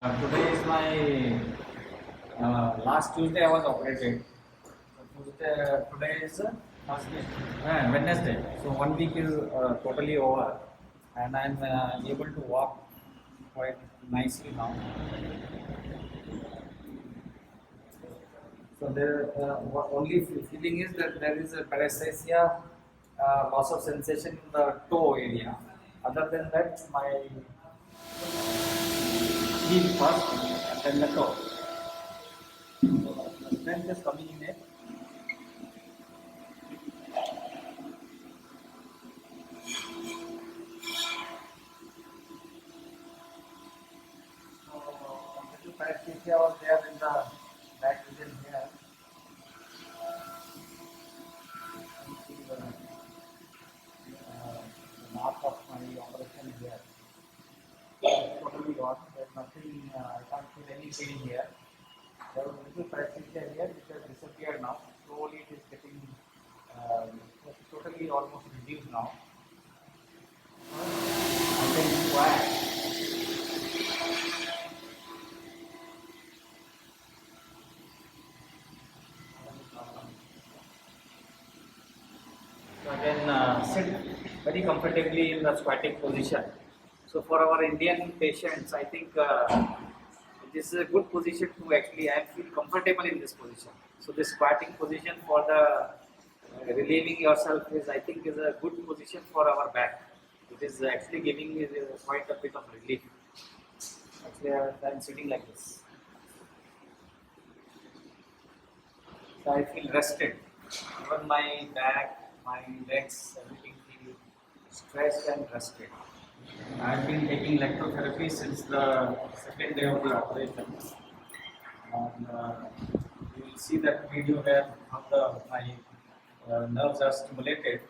Today is my last Tuesday I was operated. So today is Wednesday. So 1 week is totally over, and I'm able to walk quite nicely now. So the only feeling is that there is a paresthesia, loss of sensation in the toe area. Other than that, my heel first and then the toe. The strength is coming in it. So little paresthesia was there in the back region here. You can see the mark of my operation here. It's totally gone. There's nothing. I can't feel any pain here. There was a little paresthesia here which has disappeared now. Slowly it is getting totally almost reduced now. I can squat. So again, sit very comfortably in the squatting position. So for our Indian patients, I think this is a good position to actually I feel comfortable in this position. So this squatting position for the relieving yourself is I think is a good position for our back. It is actually giving me quite a bit of relief. Actually, I'm sitting like this. So I feel rested. Even my back, my legs, everything feel stressed and rested. I've been taking electrotherapy since the second day of the operation. And you will see that video where how my nerves are stimulated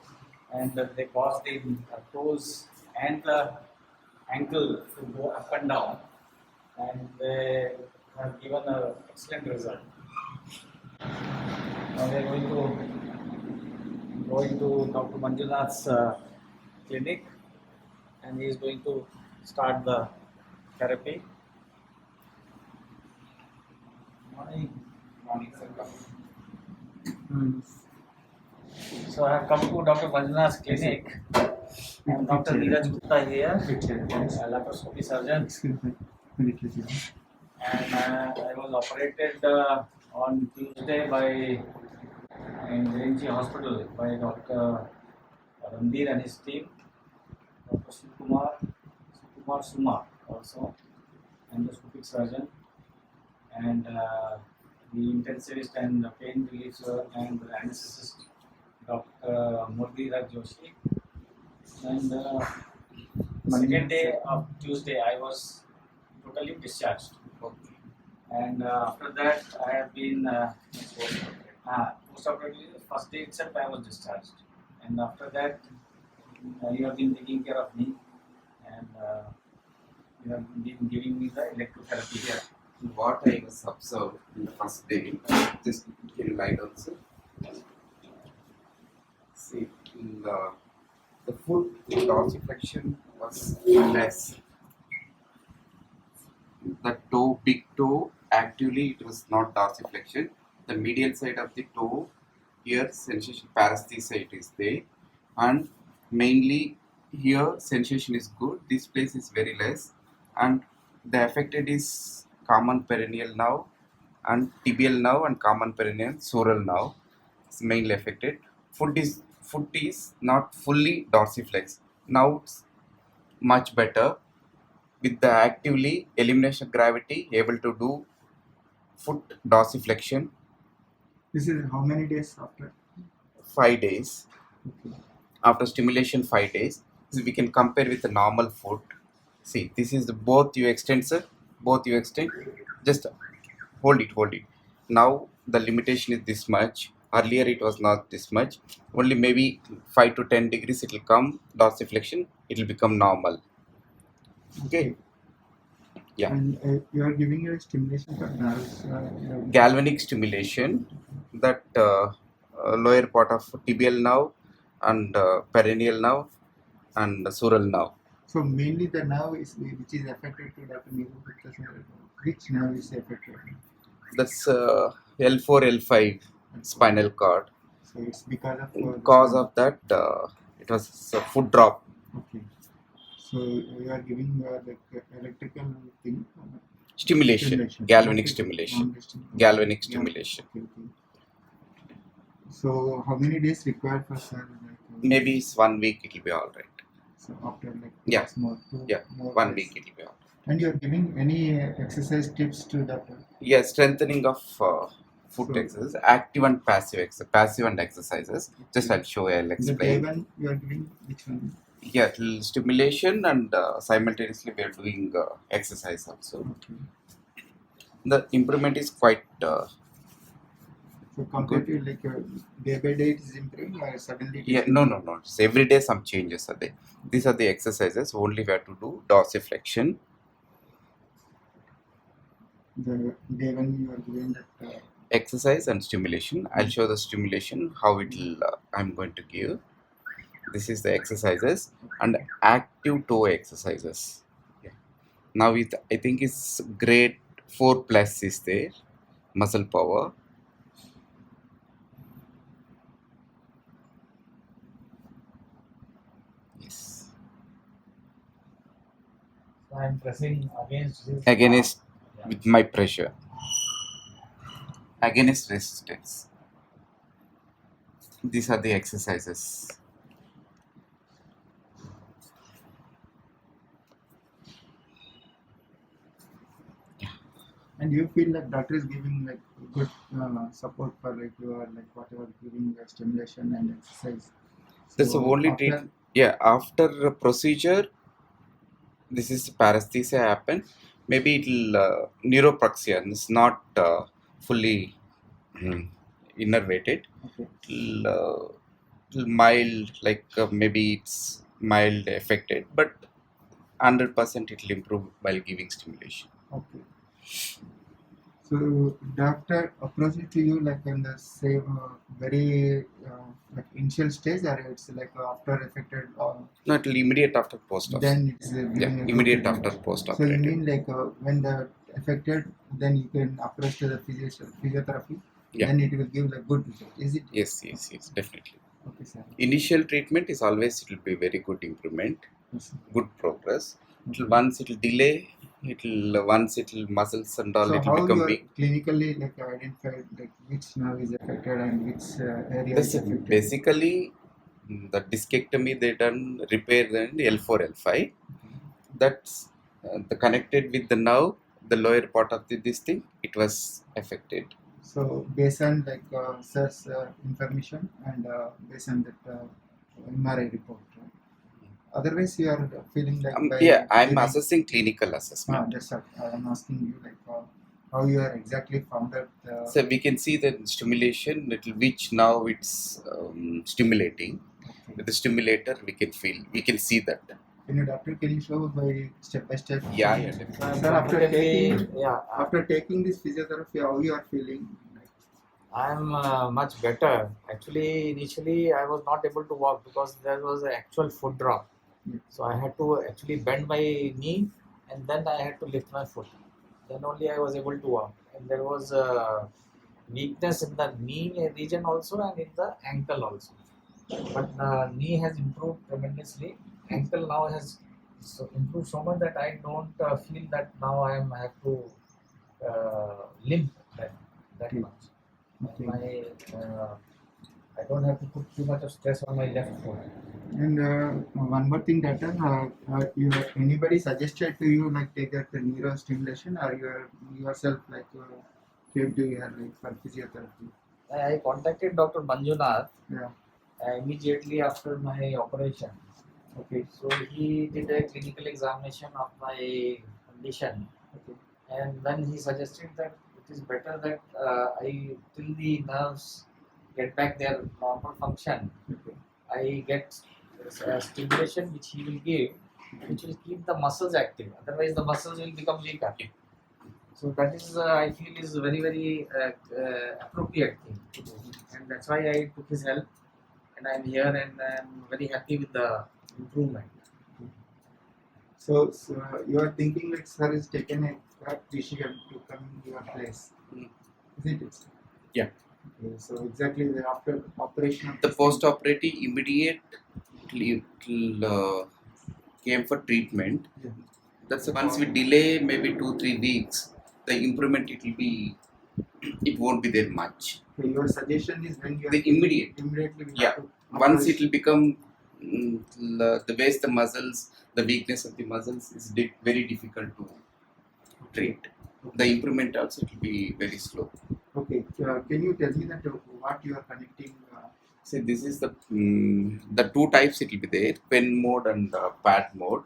and they cause the toes and the ankle to go up and down. And they have given an excellent result. Now we are going to go into Dr. Manjunath's clinic, and he is going to start the therapy. Morning. Morning, sir. So I have come to Dr. Manjunath's clinic. I am Dr. Neeraj Gupta here, a laparoscopy surgeon. And I was operated on Tuesday in Virinchi Hospital by Dr. Randir and his team, Dr. Sukumar Suma also, endoscopic surgeon, and the intensivist and the pain relief and the anesthetist, Dr. Murlidhar Joshi. And the second day of Tuesday, I was totally discharged. And after that, I have been post-operatively, first day itself I was discharged. And after that, you have been taking care of me, and you have been giving me the electrotherapy here. What I was observed in the first day, just can you lie down, sir? See, in the foot dorsiflexion was less. The toe, big toe, actively it was not dorsiflexion. The medial side of the toe, here sensation paresthesia it is there, and mainly here sensation is good. This place is very less, and the affected is common perennial nerve and tibial nerve and common perennial sural nerve is mainly affected. Foot is not fully dorsiflex. Now it's much better with the actively elimination of gravity able to do foot dorsiflexion. This is how many days after? 5 days. Okay. After stimulation 5 days, so we can compare with the normal foot. See, this is both you extend, sir. Both you extend. Just hold it. Now the limitation is this much. Earlier it was not this much. Only maybe 5 to 10 degrees it will come dorsiflexion. It will become normal. Okay. Yeah. And you are giving your stimulation for nerves. Galvanic stimulation, that lower part of tibial nerve and perennial nerve and sural nerve. So mainly the nerve is which is affected to Dr. Neeru Gupta sir. Which nerve is affected? That's L4, L5 spinal cord. So it's because of Cause of that, it was a foot drop. Okay. So you are giving like electrical thing. Stimulation, galvanic Okay. stimulation, Stimulation. galvanic Yeah. stimulation. Okay. So how many days required for sir? Like, Maybe it's 1 week, it will be all right. so after like Yeah. more, two Yeah, more 1 days. week, it will be all right. And you are giving any exercise tips to Dr. Yeah, strengthening of foot So- exercises, active and passive and exercises. Just I'll show you, I'll The day explain. one you are giving which one? Yeah, till stimulation and simultaneously we are doing exercise also. Okay. The improvement is quite So completely like day by day it is improving or suddenly? it is yeah, no. It's every day some changes are there. These are the exercises. Only we have to do dorsiflexion, The day when you are giving that. exercise and stimulation. I'll show the stimulation how it will. I'm going to give. This is the exercises and active toe exercises. Yeah. Now it I think it's grade 4 plus is there. Muscle power. Yes. So I'm pressing against this. Against Yeah. with my pressure. Against resistance. These are the exercises. And you feel like doctor is giving like good support for like you are like whatever giving stimulation and exercise. That's the So only after- treat. Yeah, after a procedure, this is paresthesia happen. Maybe it'll neuropraxia. It's not fully innervated. Okay. It'll mild, like maybe it's mild affected, but 100% it'll improve while giving stimulation. Okay. So doctor approaches to you like in the same very like initial stage or it's like after affected No, it'll immediate after post-op. then it's giving Yeah, a good immediate result. after So you post-operative. mean like when the affected then you can approach to the physiotherapy Yeah. then it will give like good result. Is it? Yes, definitely. Okay, sir. Initial treatment is always it will be very good improvement, Yes. good progress. Once it'll delay, once it'll muscles and all So it'll how become you are weak. clinically like identified like which nerve is affected and which area This is affected? basically the discectomy they done repair then L4 L5. That's the connected with the nerve, the lower part of this thing. It was affected. So based on like sir's information and based on that MRI report. Right? Otherwise, you are feeling like Yeah, I'm giving- assessing clinical assessment. That's what I'm asking you like how you are exactly found out. So we can see the stimulation, which now it's stimulating. Okay. With the stimulator, we can see that. Can you doctor can you show by step? Yeah, definitely. Sir, after Yeah, taking this physiotherapy, how you are feeling? I'm much better. Actually, initially I was not able to walk because there was an actual foot drop. Yeah. So I had to actually bend my knee and then I had to lift my foot. Then only I was able to walk. And there was a weakness in the knee region also and in the ankle also. But the knee has improved tremendously. Ankle now has improved so much that I don't feel that now I have to limp that Okay. much. Okay. I don't have to put too much of stress on my left foot. And one more thing, doctor, anybody suggested to you like take that neuro stimulation or you yourself like came to your like for physiotherapy? I contacted Dr. Manjunath Yeah. immediately after my operation. Okay. So he did a clinical examination of my condition, Okay. and then he suggested that it is better that till the nerves get back their normal function, Okay. I get stimulation which he will give, which will keep the muscles active. Otherwise, the muscles will become weaker. So that is, I feel, is a very appropriate thing to do, and that's why I took his help, and I'm here, and I'm very happy with the improvement. So you are thinking like sir is taken a correct decision to come in your place, isn't it? Yeah. Okay, so exactly the after operation of The this thing- post-operative immediate came for treatment. Yeah. That's once we delay maybe 2-3 weeks, the improvement it won't be there much. Okay, your suggestion is when you are The immediate. immediately we Yeah. have to Once operation. it will become the waste the muscles, the weakness of the muscles is very difficult to treat. The improvement also it will be very slow. Okay, can you tell me that what you are connecting? See, this is the two types it will be there: pen mode and pad mode.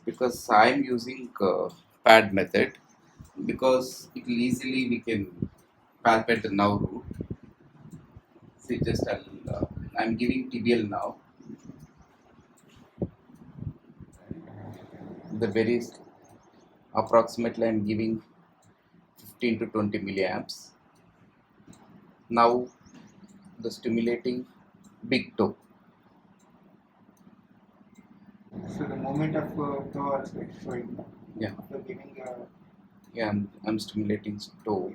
Because I am using pad method because it will easily we can palpate the nerve root. See, just I'm giving TBL now. The very approximately I'm giving 15 to 20 milliamps. Now the stimulating big toe. So the moment of toe also is showing. Yeah. After giving Yeah, I'm stimulating toe.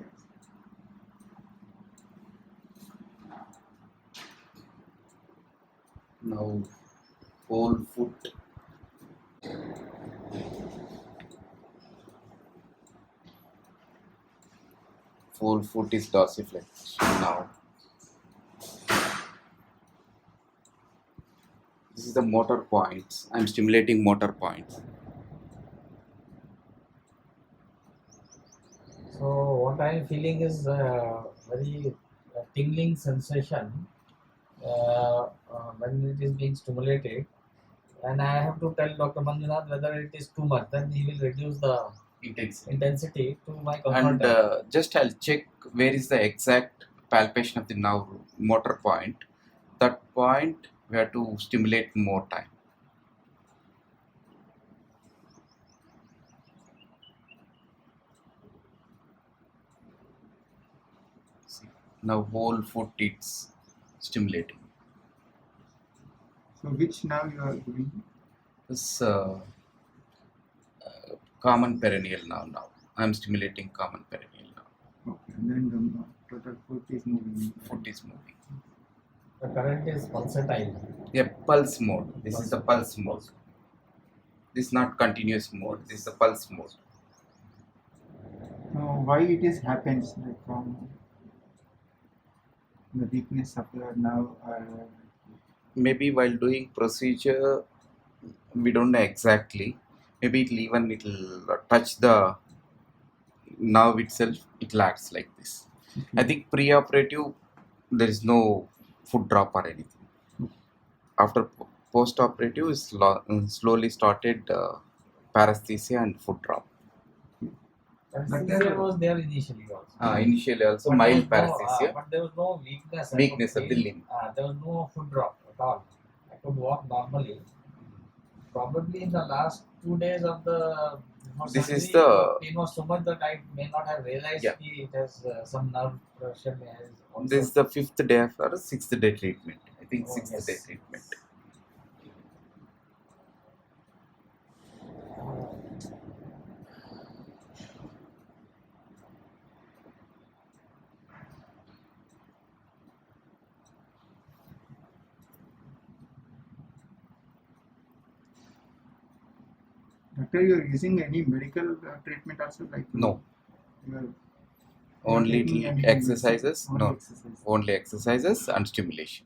Now whole foot. Whole foot is dorsiflexion now. This is the motor points. I'm stimulating motor points. So what I am feeling is very tingling sensation when it is being stimulated, and I have to tell Dr. Manjunath whether it is too much. Then he will reduce the intensity to my comfort. And level. just I'll check where is the exact palpation of the nerve motor point. That point we have to stimulate more time. See, now whole foot it's stimulating. so which now you are giving? This common perennial now. I'm stimulating common perennial now. Okay, and then the total foot is moving. Foot is moving. The current is pulsatile. Yeah, pulse mode. This is the pulse mode. This is not continuous mode. This is the pulse mode. Now, why it is happens like from the weakness of the nerve? Maybe while doing procedure, we don't know exactly. Maybe it'll touch the nerve itself. It'll act like this. I think pre-operative there is no foot drop or anything. After post-operative is slowly started paresthesia and foot drop. Paresthesia was there initially also. Initially also But mild there was paresthesia. but there was no weakness. I Weakness could of the feel, limb. There was no foot drop at all. I could walk normally. Probably in the last 2 days of the This is surgery, the- pain was so much that I may not have realized Yeah. it has some nerve pressure. Also. This is the 5th day or 6th day treatment. I think Oh, 6th yes. day treatment. Doctor, you are using any medical treatment also like? No. You are Only taking any exercises. only No. exercise. Only exercises and stimulation.